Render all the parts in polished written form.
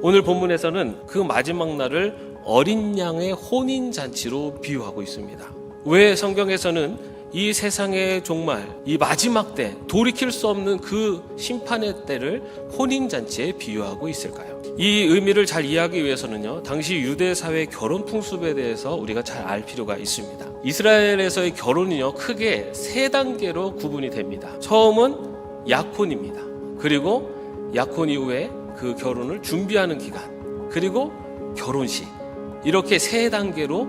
오늘 본문에서는 그 마지막 날을 어린 양의 혼인잔치로 비유하고 있습니다. 왜 성경에서는 이 세상의 종말, 이 마지막 때, 돌이킬 수 없는 그 심판의 때를 혼인잔치에 비유하고 있을까요? 이 의미를 잘 이해하기 위해서는요, 당시 유대 사회의 결혼 풍습에 대해서 우리가 잘 알 필요가 있습니다. 이스라엘에서의 결혼은요, 크게 세 단계로 구분이 됩니다. 처음은 약혼입니다. 그리고 약혼 이후에 그 결혼을 준비하는 기간, 그리고 결혼식, 이렇게 세 단계로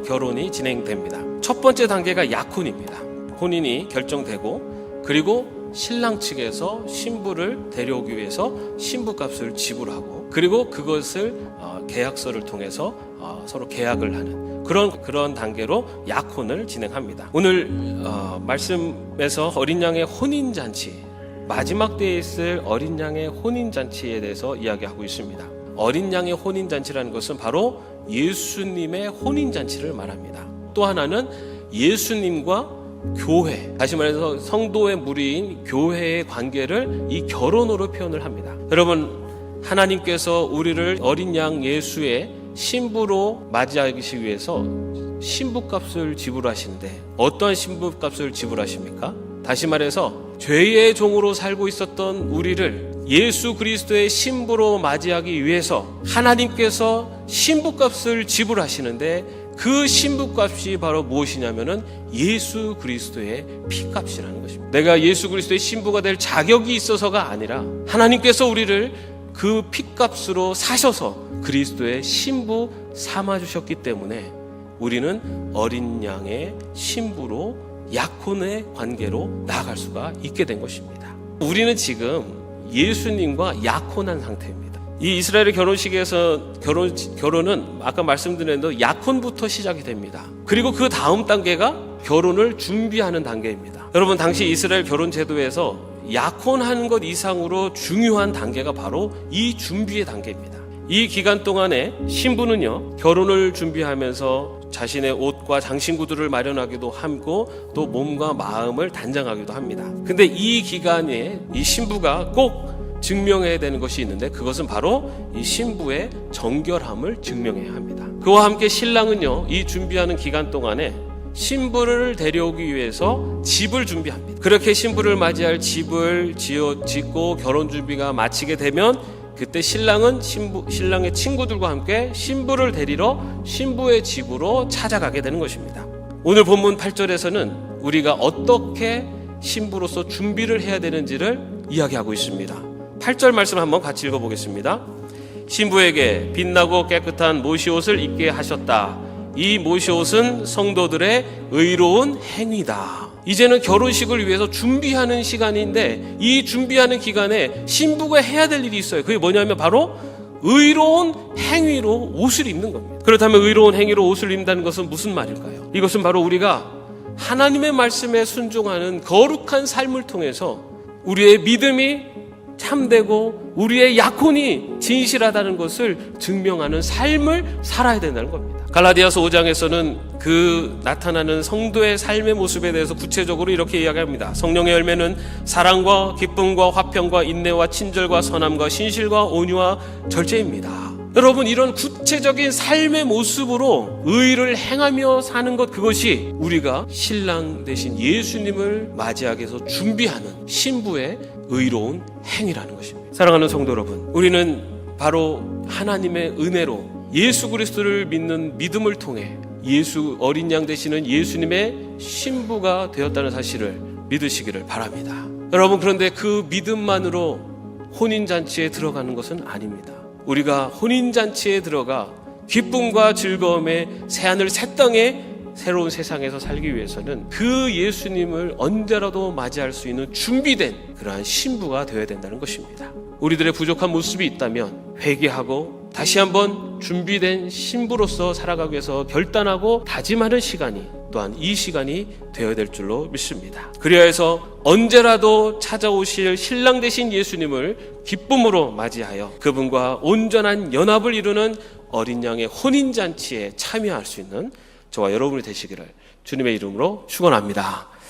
결혼이 진행됩니다. 첫 번째 단계가 약혼입니다. 혼인이 결정되고, 그리고 신랑 측에서 신부를 데려오기 위해서 신부값을 지불하고, 그리고 그것을 계약서를 통해서 서로 계약을 하는 그런 단계로 약혼을 진행합니다. 오늘 말씀에서 어린 양의 혼인잔치, 마지막 때에 있을 어린 양의 혼인잔치에 대해서 이야기하고 있습니다. 어린 양의 혼인잔치라는 것은 바로 예수님의 혼인잔치를 말합니다. 또 하나는 예수님과 교회, 다시 말해서 성도의 무리인 교회의 관계를 이 결혼으로 표현을 합니다. 여러분, 하나님께서 우리를 어린 양 예수의 신부로 맞이하기 위해서 신부값을 지불하시는데, 어떠한 신부값을 지불하십니까? 다시 말해서 죄의 종으로 살고 있었던 우리를 예수 그리스도의 신부로 맞이하기 위해서 하나님께서 신부값을 지불하시는데, 그 신부값이 바로 무엇이냐면은 예수 그리스도의 피값이라는 것입니다. 내가 예수 그리스도의 신부가 될 자격이 있어서가 아니라 하나님께서 우리를 그 피값으로 사셔서 그리스도의 신부 삼아주셨기 때문에 우리는 어린 양의 신부로 약혼의 관계로 나아갈 수가 있게 된 것입니다. 우리는 지금 예수님과 약혼한 상태입니다. 이 이스라엘의 결혼식에서 결혼은 아까 말씀드린 대로 약혼부터 시작이 됩니다. 그리고 그 다음 단계가 결혼을 준비하는 단계입니다. 여러분, 당시 이스라엘 결혼 제도에서 약혼하는 것 이상으로 중요한 단계가 바로 이 준비의 단계입니다. 이 기간 동안에 신부는요, 결혼을 준비하면서 자신의 옷과 장신구들을 마련하기도 하고, 또 몸과 마음을 단장하기도 합니다. 근데 이 기간에 이 신부가 꼭 증명해야 되는 것이 있는데, 그것은 바로 이 신부의 정결함을 증명해야 합니다. 그와 함께 신랑은요, 이 준비하는 기간 동안에 신부를 데려오기 위해서 집을 준비합니다. 그렇게 신부를 맞이할 집을 짓고 결혼 준비가 마치게 되면, 그때 신랑은 신랑의 친구들과 함께 신부를 데리러 신부의 집으로 찾아가게 되는 것입니다. 오늘 본문 8절에서는 우리가 어떻게 신부로서 준비를 해야 되는지를 이야기하고 있습니다. 8절 말씀 한번 같이 읽어보겠습니다. 신부에게 빛나고 깨끗한 모시옷을 입게 하셨다. 이 모시옷은 성도들의 의로운 행위다. 이제는 결혼식을 위해서 준비하는 시간인데, 이 준비하는 기간에 신부가 해야 될 일이 있어요. 그게 뭐냐면 바로 의로운 행위로 옷을 입는 겁니다. 그렇다면 의로운 행위로 옷을 입는다는 것은 무슨 말일까요? 이것은 바로 우리가 하나님의 말씀에 순종하는 거룩한 삶을 통해서 우리의 믿음이 참되고 우리의 약혼이 진실하다는 것을 증명하는 삶을 살아야 된다는 겁니다. 갈라디아서 5장에서는 그 나타나는 성도의 삶의 모습에 대해서 구체적으로 이렇게 이야기합니다. 성령의 열매는 사랑과 기쁨과 화평과 인내와 친절과 선함과 신실과 온유와 절제입니다. 여러분, 이런 구체적인 삶의 모습으로 의를 행하며 사는 것, 그것이 우리가 신랑 대신 예수님을 맞이하기 위해서 준비하는 신부의 의로운 행위라는 것입니다. 사랑하는 성도 여러분, 우리는 바로 하나님의 은혜로 예수 그리스도를 믿는 믿음을 통해 예수 어린 양 되시는 예수님의 신부가 되었다는 사실을 믿으시기를 바랍니다. 여러분, 그런데 그 믿음만으로 혼인잔치에 들어가는 것은 아닙니다. 우리가 혼인잔치에 들어가 기쁨과 즐거움의 새하늘 새 땅에 새로운 세상에서 살기 위해서는 그 예수님을 언제라도 맞이할 수 있는 준비된 그러한 신부가 되어야 된다는 것입니다. 우리들의 부족한 모습이 있다면 회개하고 다시 한번 준비된 신부로서 살아가기 위해서 결단하고 다짐하는 시간이, 또한 이 시간이 되어야 될 줄로 믿습니다. 그리하여 해서 언제라도 찾아오실 신랑 되신 예수님을 기쁨으로 맞이하여 그분과 온전한 연합을 이루는 어린 양의 혼인잔치에 참여할 수 있는 저와 여러분이 되시기를 주님의 이름으로 축원합니다.